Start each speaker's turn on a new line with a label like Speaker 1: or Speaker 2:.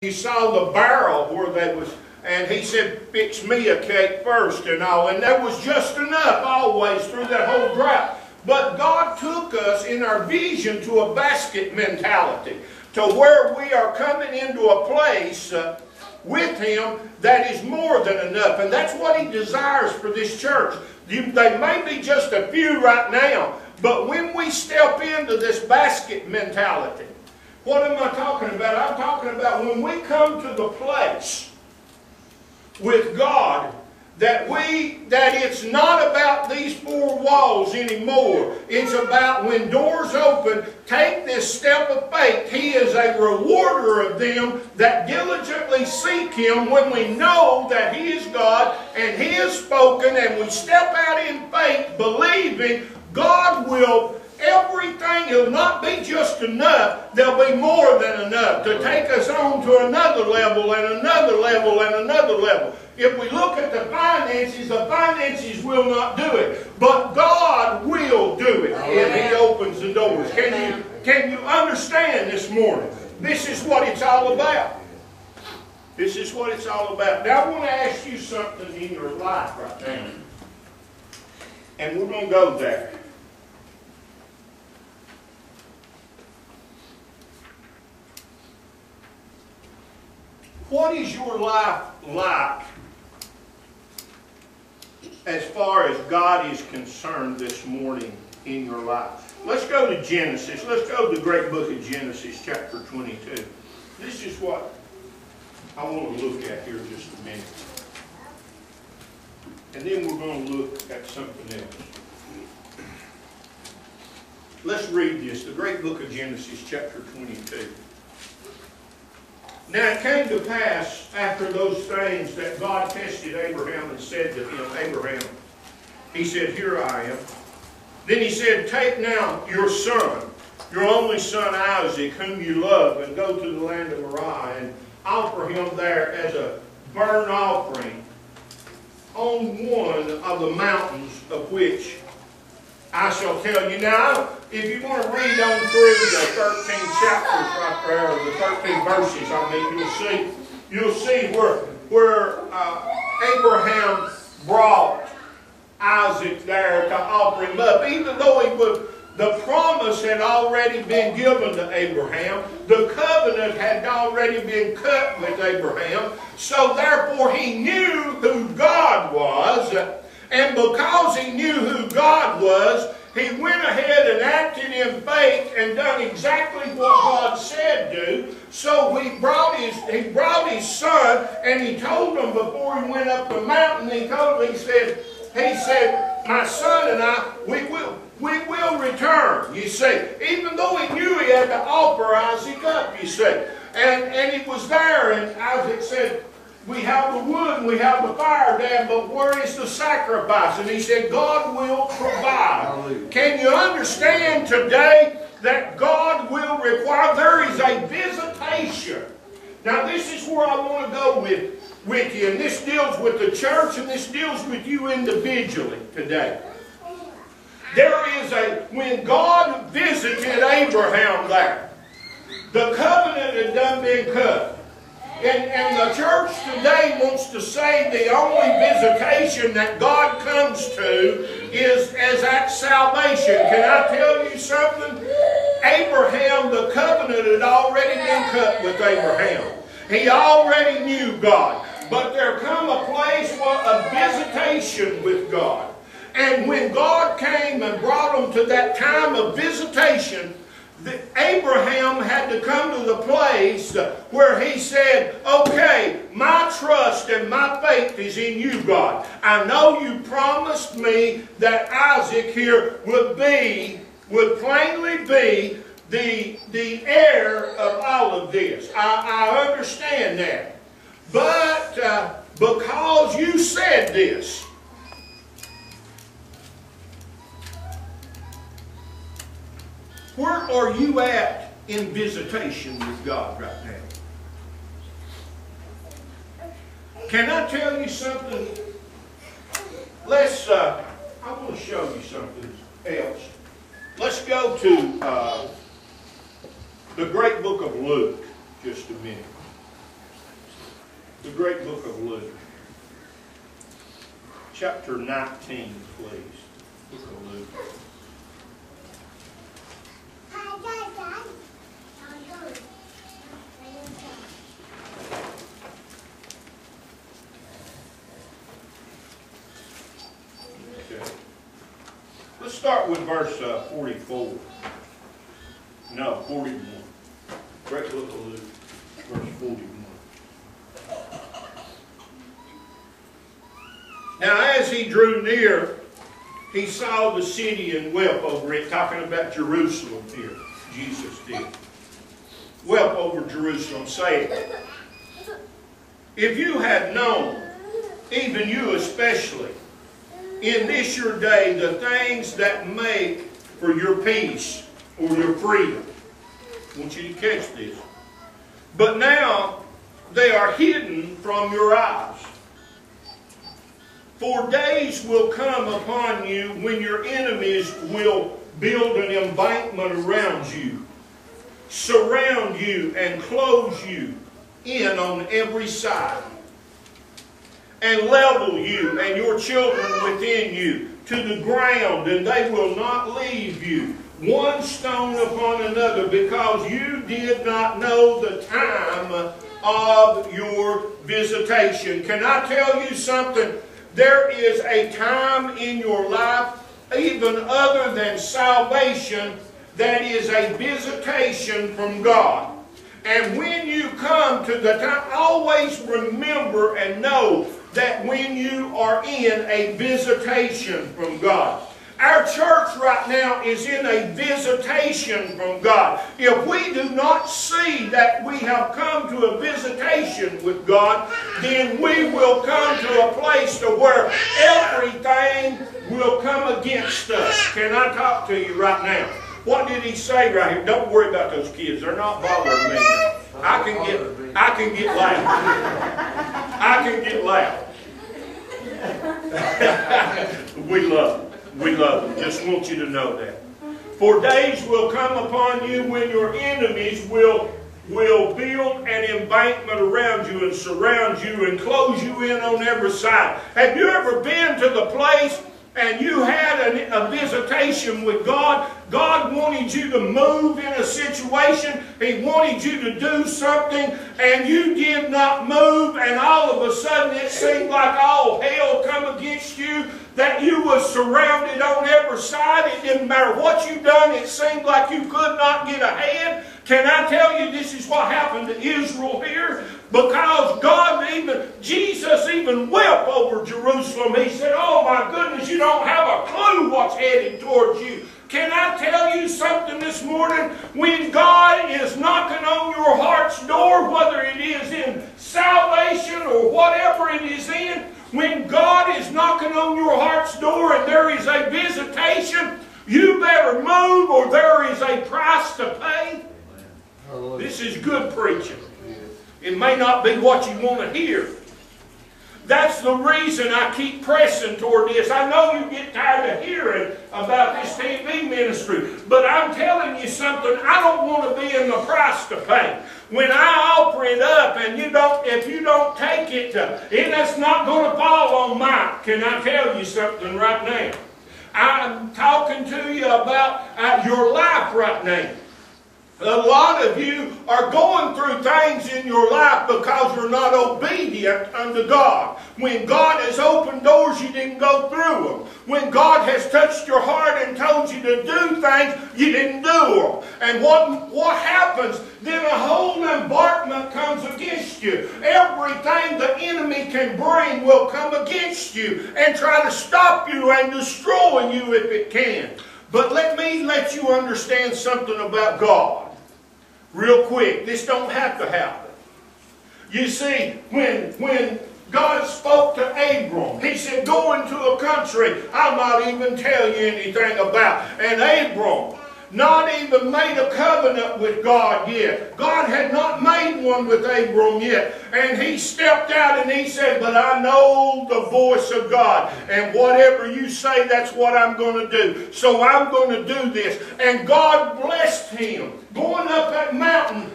Speaker 1: he saw the barrel where they was, and he said, fix me a cake first and all. And there was just enough always through that whole drought. But God took us in our vision to a basket mentality, to where we are coming into a place with Him that is more than enough. And that's what He desires for this church. They may be just a few right now, but when we step into this basket mentality, what am I talking about? I'm talking about when we come to the place with God that it's not about these four walls anymore. It's about when doors open, take this step of faith. He is a rewarder of them that diligently seek Him. When we know that He is God and He has spoken, and we step out in faith believing God will, everything will not be just enough. There'll be more than enough to take us on to another level and another level and another level. If we look at the finances will not do it. But God will do it if He opens the doors. Can you understand this morning? This is what it's all about. This is what it's all about. Now I want to ask you something in your life right now. And we're going to go there. What is your life like as far as God is concerned this morning in your life? Let's go to Genesis. Let's go to the great book of Genesis, chapter 22. This is what I want to look at here just a minute. And then we're going to look at something else. Let's read this. The great book of Genesis, chapter 22. Now it came to pass after those things that God tested Abraham and said to him, Abraham, He said, here I am. Then He said, take now your son, your only son Isaac, whom you love, and go to the land of Moriah, and offer him there as a burnt offering on one of the mountains of which I shall tell you. Now, if you want to read on through the 13 chapters right there, or the 13 verses, you'll see where Abraham brought Isaac there to offer him up. Even though the promise had already been given to Abraham, the covenant had already been cut with Abraham, so therefore he knew who God was. And because he knew who God was, he went ahead and acted in faith and done exactly what God said do. So he brought his son, and he told him before he went up the mountain, he said, my son and I, we will return, you see. Even though he knew he had to offer Isaac up, you see. And he was there, and Isaac said, we have the wood and we have the fire, Dad, but where is the sacrifice? And he said, God will provide. Hallelujah. Can you understand today that God will require? There is a visitation. Now this is where I want to go with you. And this deals with the church, and this deals with you individually today. When God visited Abraham there, the covenant had done been cut. And the church today wants to say the only visitation that God comes to is as at salvation. Can I tell you something? Abraham, the covenant had already been cut with Abraham. He already knew God. But there come a place of visitation with God. And when God came and brought them to that time of visitation, Abraham had to come to the place where he said, okay, my trust and my faith is in you, God. I know you promised me that Isaac here would plainly be the heir of all of this. I understand that. But because you said this, where are you at in visitation with God right now? Can I tell you something? I want to show you something else. Let's go to the great book of Luke just a minute. The great book of Luke. Chapter 19, please. Book of Luke. Okay. Let's start with verse 44. No, 41. Great book of Luke, verse 41. Now as he drew near, he saw the city and wept over it, talking about Jerusalem here. Jesus did. Wept over Jerusalem, saying, if you had known, even you especially, in this your day, the things that make for your peace or your freedom. I want you to catch this. But now they are hidden from your eyes. For days will come upon you when your enemies will build an embankment around you, surround you, and close you in on every side, and level you and your children within you to the ground, and they will not leave you one stone upon another, because you did not know the time of your visitation. Can I tell you something? There is a time in your life, even other than salvation, that is a visitation from God. And when you come to the time, always remember and know that when you are in a visitation from God. Our church right now is in a visitation from God. If we do not see that we have come to a visitation with God, then we will come to a place to where everything will come against us. Can I talk to you right now? What did he say right here? Don't worry about those kids. They're not bothering me. I can get loud. I can get loud. We love them. We love them. Just want you to know that. For days will come upon you when your enemies will build an embankment around you and surround you and close you in on every side. Have you ever been to the place and you had a visitation with God? God wanted you to move in a situation. He wanted you to do something, and you did not move, and all of a sudden it seemed like all hell come against you, that you was surrounded on every side. It didn't matter what you done. It seemed like you could not get ahead. Can I tell you, this is what happened to Israel here? Because Jesus even wept over Jerusalem. He said, oh my goodness, you don't have a clue what's headed towards you. Can I tell you something this morning? When God is knocking on your heart's door, whether it is in salvation or whatever it is in, when God is knocking on your heart's door and there is a visitation, you better move or there is a price to pay. This is good preaching. It may not be what you want to hear. That's the reason I keep pressing toward this. I know you get tired of hearing about this TV ministry, but I'm telling you something, I don't want to be in the price to pay. When I offer it up and if you don't take it, it's not going to fall on mine. Can I tell you something right now? I'm talking to you about your life right now. A lot of you are going through things in your life because you're not obedient unto God. When God has opened doors, you didn't go through them. When God has touched your heart and told you to do things, you didn't do them. And what happens? Then a whole embarkment comes against you. Everything the enemy can bring will come against you and try to stop you and destroy you if it can. But let me let you understand something about God. Real quick, this don't have to happen. You see, when God spoke to Abram, He said, go into a country I'll not even tell you anything about. And Abram not even made a covenant with God yet. God had not made one with Abram yet. And he stepped out and he said, but I know the voice of God. And whatever you say, that's what I'm going to do. So I'm going to do this. And God blessed him. Going up that mountain,